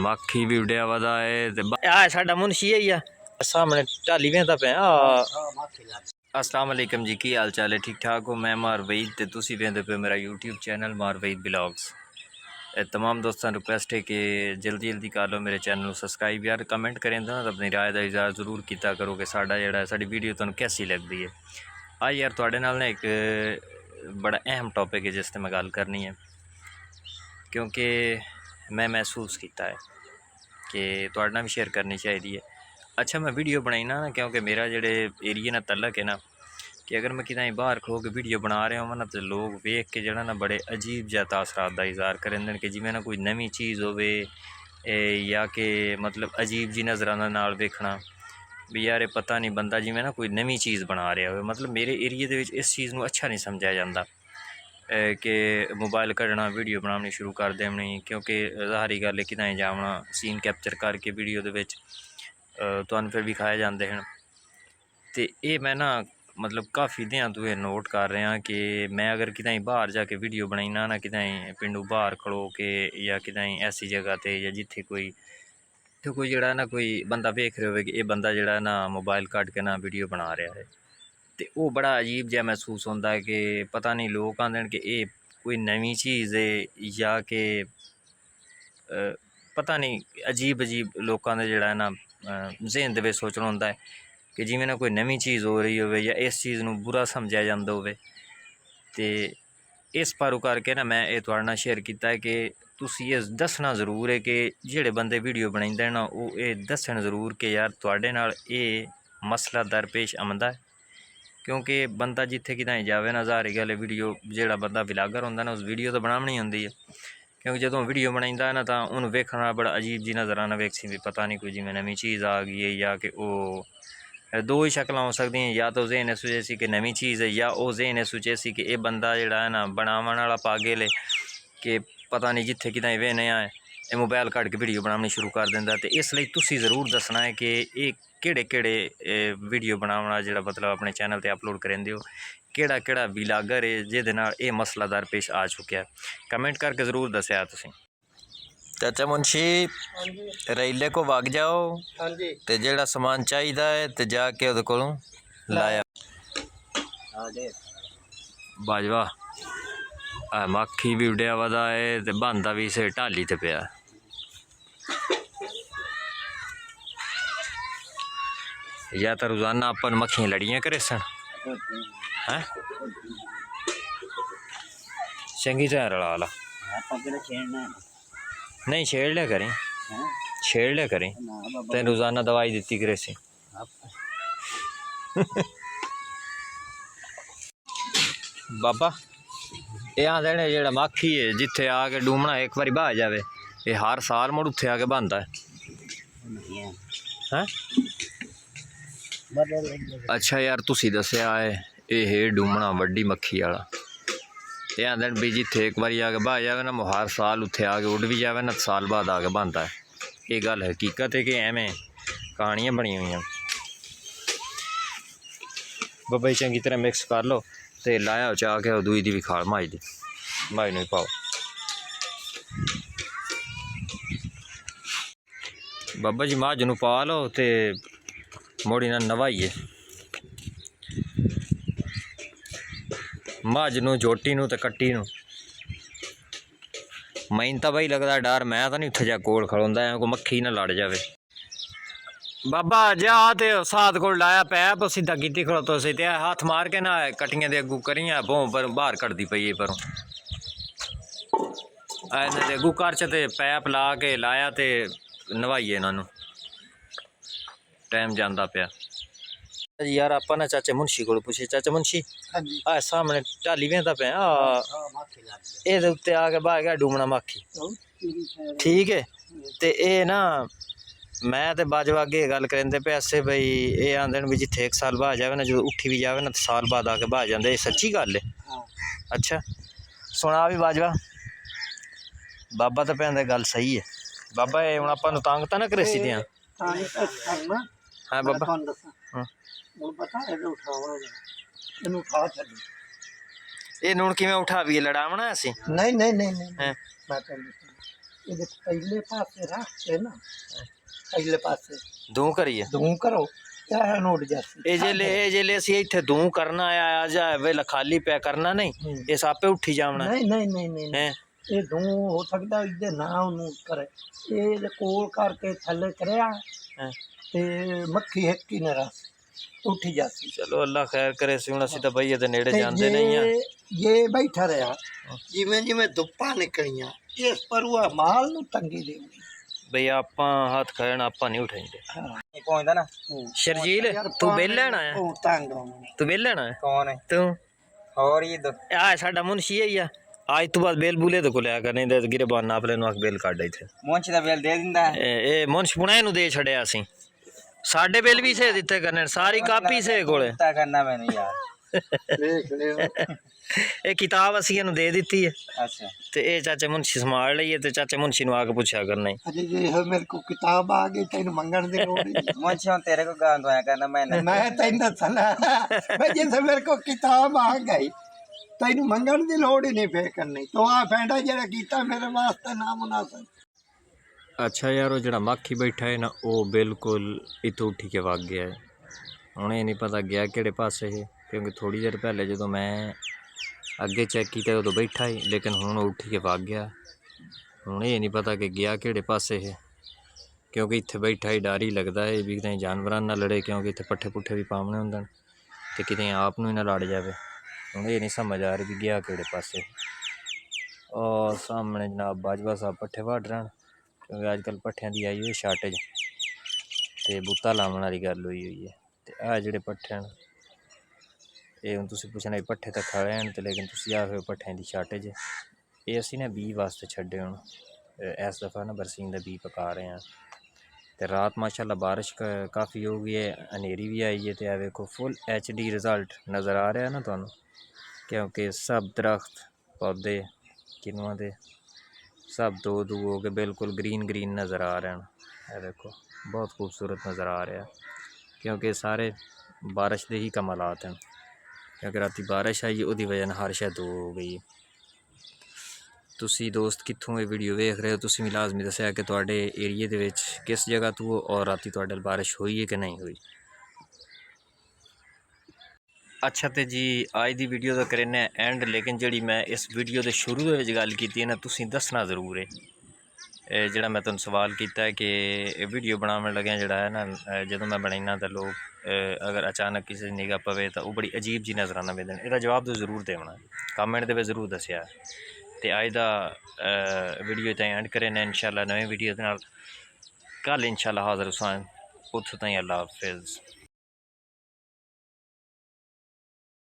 मक्खी भी उड़िया वदा है साडा मुंशी है सामने ढाली वेंदा पे अस्सलाम वालेकुम जी, की हाल चाल है? ठीक ठाक हो? मैं मार वहीद ते तुसी वेंदे पे मेरा यूट्यूब चैनल मार वहीद ब्लॉग्स। तमाम दोस्तों रिक्वेस्ट है कि जल्दी जल्दी कर लो मेरे चैनल को सब्सक्राइब यार, कमेंट करें तो अपनी राय का इजहार जरूर किया करो कि साडा जेहड़ा साडी वीडियो तुहानू कैसी लगती है। आज यार तुहाडे नाल ना एक बड़ा अहम टॉपिक है जिस ते मैं गल करनी है, क्योंकि मैं महसूस किया है कि तुहाडे नाल भी शेयर करनी चाहिए है। अच्छा मैं वीडियो बनाई ना क्योंकि मेरा जेह्ड़े एरिए ना तलक है ना कि अगर मैं कितें बाहर खलो के वीडियो बना रहा होवां ना तो लोग वेख के जेह्ड़ा ना बड़े अजीब जिहा तासरात का इजहार करेंदे कि जिवें ना कोई नवीं चीज़ होवे या कि मतलब अजीब जी नज़रां नाल वेखना भी यार पता नहीं बंदा जिवें ना कोई नवीं चीज़ बना रहा हो। मतलब मेरे एरिए दे विच इस चीज़ नूं अच्छा नहीं समझा जाता कि मोबाइल कड्ढना वीडियो बनानी शुरू कर देनी, क्योंकि ज़ाहरी गल है कितें जावना सीन कैप्चर करके वीडियो दे विच तुहानूं फिर विखाए जाते हैं। तो ये मैं ना मतलब काफ़ी दिन तो ये नोट कर रहा कि मैं अगर कितें बाहर जाके वीडियो बनाईना ना कितें पिंडू बाहर खड़ो के या कितें ऐसी जगह ते या जिथे कोई तो कोई जड़ा ना कोई बंदा वेख रहे हो कि ये बंदा जड़ा ना मोबाइल कट के ना वीडियो बना रहा है, तो वो बड़ा अजीब जहा महसूस होता है कि पता नहीं लोग आंदे कि ये कोई नवीं चीज़ है या कि पता नहीं अजीब अजीब लोगों का जड़ा ना जहन दे सोचना होंदा है कि जिवें ना कोई नवीं चीज़ हो रही हो या इस चीज़ नूं बुरा समझा जाता हो। तो इस पारू करके ना मैं ये तुहाडे नाल शेयर किया है कि तुसीं ये दसना जरूर है कि जेह्ड़े बंदे वीडियो बनाइंदे ना वो ये दस्सन जरूर कि यार तुहाडे नाल ये मसला दरपेश आंदा है। क्योंकि बंदा जिथे कितें जावे ना ज़ाहरी गल वीडियो जेह्ड़ा बंदा ब्लागर होंदा ना उस वीडियो तो बनानी होंदी है, क्योंकि जो वीडियो बनाइंदा है ना तो उन्हें वेखना बड़ा अजीब जी नज़र आना वेख सी भी पता नहीं कोई जिवें नवीं चीज़ आ गई है या कि वो दो ही शक्ल हो सकती हैं, या तो जहन सोचे सी कि नवीं चीज़ है या वो जहन सोचे सी कि यह बंदा जोड़ा है ना बनावन वाला पागल है कि पता नहीं जिथे कितें वेने आए ये मोबाइल कट के वीडियो बनानी शुरू कर देंदा। तो इसलिए तुसीं ज़रूर दसना है कि ये केड़े वीडियो बनावना जो मतलब अपने चैनल पर अपलोड करेंदे हो, केड़ा व्लॉगर है जिहदे नाल ये मसला दरपेश आ चुका है। कमेंट करके ज़रूर दस्या तुसीं। चाचा मुंशी रेले को वग जाओ ते जेड़ा समान चाहिदा है ते जाके उहदे कोलों लाया। बाजवा मक्खी भी उड्डिया वदा है ते बंदा भी इसे ढाली ते पिया। या तो रोजाना अपन मक्खियां लड़ियां करे सन हैं चंगी तरह रला ला नहीं छेड़ लिया करें छेड़ लिया करें तेन रोजाना दवाई दी करे सी बाबा ये आंदे ने जेड़ा मक्खी है जिथे आके डूमना एक बारी बाह जाए ये हर साल मुड़ उत्थे आके बंदा है। अच्छा यार तुसी दस्या है ये डूमना वड्डी मक्खी वाला ये आंदे भी जिथे एक बारी आके बाह जाए ना हर साल उत्थे आके उड़ भी जाए ना साल बाद आके बनता है। ये गल हकीकत है कि एवें कहानियां बनी हुई हैं। बाबा चंगी तरह मिक्स कर लो तो लाया चाह के दूई दी भी खाल माई नूं पाओ। बाबा जी मझ नूं पा लो तो मोड़ी ना नवाइए मझ नूं जोटी नूं ते कट्टी नूं। मैनू तो बई लगता डर मैं तो नहीं उत्थे जा कोल खड़ोंदा को मक्खी ना लड़ जाए। बाबा जा ते साथ को लाया पैप सीधा कीती खड़ोतो सी ते हाथ मार के ना कट्टियां दे अगू करियां बों पर बाहर कटदी पई है परों अगू कर च ते पैप ला के लाया ते नवाइए इन्हों टाइम जाता पिया जी। यार आप ना चाचा मुंशी को पूछे चाचा मुंशी आ सामने ढाली वेंदा पे ये उत्ते आके बाह गया डूमना मक्खी ठीक है। तो ये ना मैं तो बाजवा अगे गल करेंदे पे ऐसे बई ये आंदे भी जिथे एक साल बाद जाए ना जो उठी भी जाए ना तो साल बाद आके बाह जाते, सच्ची गल है? अच्छा सुना भी बाजवा बाबा तो भैन गल सही है। बाबा ये हूँ अपन तंग तो ना करे सी दियां हाँ बाबा ये नून किवें उठा भी लड़ावना असी नहीं नहीं नहीं ਇਹਦੇ ਪਹਿਲੇ ਪਾਸੇ ਰੱਖ ਕੇ ਨਾ ਪਹਿਲੇ ਪਾਸੇ ਦੂੰ ਕਰੀਏ ਧੂੰ ਕਰੋ ਇਹ ਨੋਟ ਜਾਸੀ ਇਹ ਜੇ ਅਸੀਂ ਇੱਥੇ ਦੂੰ ਕਰਨਾ ਆ ਜਾਂ ਵੇਲਾ ਖਾਲੀ ਪਿਆ ਕਰਨਾ ਨਹੀਂ ਇਸ ਆਪੇ ਉੱਠੀ ਜਾਵਣਾ ਨਹੀਂ ਨਹੀਂ ਨਹੀਂ ਨਹੀਂ ਹੈ ਇਹ ਧੂੰ ਹੋ ਸਕਦਾ ਇਹਦੇ ਨਾ ਉਹਨੂੰ ਕਰੇ ਇਹ ਕੋਲ ਕਰਕੇ ਥੱਲੇ ਕਰਿਆ ਤੇ ਮੱਖੀ ਹੈਕੀ ਨਾ ਰਸ ਉੱਠੀ ਜਾਸੀ। ਚਲੋ ਅੱਲਾ ਖੈਰ ਕਰੇ ਸੀ ਹੁਣ ਅਸੀਂ ਤਾਂ ਬਈ ਇਹਦੇ ਨੇੜੇ ਜਾਂਦੇ ਨਹੀਂ ਆ ਇਹ ਬੈਠਾ ਰਿਹਾ ਜਿਵੇਂ ਜਿਵੇਂ ਧੁੱਪਾਂ ਨਿਕਲੀਆਂ ਇਸ ਪਰੂਆ ਮਾਲ ਨੂੰ ਤੰਗੀ ਦੇਣੀ ਬਈ ਆਪਾਂ ਹੱਥ ਖੜਨ ਆਪਾਂ ਨਹੀਂ ਉਠਾਈਂਦੇ ਇਹ ਪਹੁੰਚਦਾ ਨਾ ਸ਼ਰਜੀਲ ਤੂੰ ਬਿੱਲ ਲੈਣਾ ਆ ਉਹ ਤੰਗ ਤੂੰ ਬਿੱਲ ਲੈਣਾ ਕੌਣ ਹੈ ਤੂੰ ਹੋਰ ਇਹ ਆ ਸਾਡਾ ਮੁਨਸ਼ੀ ਹੀ ਆ आज तो बाद बेल बुले तो को लिया कर नहीं दे गिरबान नाप ले नु बेल काट दई थे मुंश दा बेल दे दिंदा है ए मुंश पुणे नु दे छड़या सी साडे बेल भी से दिते करने सारी कापी से कोले ता करना मैंने यार देख ले ए किताब असी नु दे दित्ती है अच्छा ते ए चाचा मुंशी संभाल लईए ते चाचा मुंशी नु आके पूछा करना अरे ये मेरे को किताब आ गई तेन मंगन दे लोड़ी मुंशी तेरे को गां दोया करना मैं तेन दसना भाई जैसे मेरे को किताब आ गई ਤੈਨੂੰ ਮੰਗਣ ਦੀ ਲੋੜ ਹੀ ਨਹੀਂ ਫੇਰ ਕਰਨੀ ਤੋ ਆ ਫੈਂਡਾ ਜਿਹੜਾ ਕੀਤਾ ਮੇਰੇ ਵਾਸਤੇ ਨਾ ਮੁਨਾਸਬ। अच्छा यार वो जड़ा मक्खी बैठा है ना वो बिल्कुल इतों उठी के वग गया है हूँ ये नहीं पता गया किहड़े पासे है क्योंकि थोड़ी देर पहले जो मैं अगे चेक किया उदों बैठा ही लेकिन हुण उठी के वग गया हूँ ये नहीं पता कि गया किहड़े पासे है क्योंकि इत्थे बैठा ही डर ही लगता है भी कितें जानवरां नाल लड़े क्योंकि इत्थे पट्ठे पुट्ठे भी पावने हुंदे ते कितें आप नूं ही ना लड़ जावे हूँ ये नहीं समझ आ रही भी गया किहड़े पासे और सामने जनाब बाजवा साहब पट्ठे वढ़ रहे हैं क्योंकि अजकल पट्ठियां दी आई हुई शार्टेज ते बूटा लावन वाली गल हुई है ते आ जेह्ड़े पट्ठे न ये हुण तुसीं पुछना पट्ठे तां खड़े हैं ते लेकिन तुसीं आखो पट्ठियां दी शार्टेज ये असीं ना बीऽ वास्ते छड्डे हुण इस दफ़ा ना बरसीन दा बीऽ पका रहे हैं ते रात माशाल्लाह बारिश काफ़ी हो गई है हनेरी भी आई है ते वेखो फुल HD रिजल्ट नज़र आ रहा है ना तुहानूं क्योंकि सब दरख्त पौधे किनुआं दे सब दो हो के बिल्कुल ग्रीन ग्रीन नज़र आ रहे हैं ये देखो बहुत खूबसूरत नज़र आ रहा है क्योंकि सारे बारिश के ही कमालात हैं क्योंकि राती बारिश आई उसकी वजह हर शय दो हो गई तुसी दोस्त कित्थों ये वीडियो वेख रहे हो तुसी भी लाजमी दस्सिया कि तुहाडे एरिए दे विच किस जगह तो हो और राती तुहाडे बारिश हुई है कि नहीं हुई। अच्छा तो जी अज की वीडियो का करने एंड लेकिन जी मैं इस वीडियो के शुरू के गल की ना तुसीं दसना जरूर है जोड़ा मैं तुम सवाल किया है कि वीडियो बनाने लगे जोड़ा है ना जो मैं बनाना तो लोग अगर अचानक किसी निगाह पवे तो वो बड़ी अजीब जी नज़र आना देन इसका जवाब तो जरूर देना कमेंट दे जरूर दसिया तो अज का वीडियो ताईं एंड करें इंशाल्लाह नवे वीडियो कल इंशाल्लाह हाज़र उस उत्थों ताईं अल्लाह हाफिज़।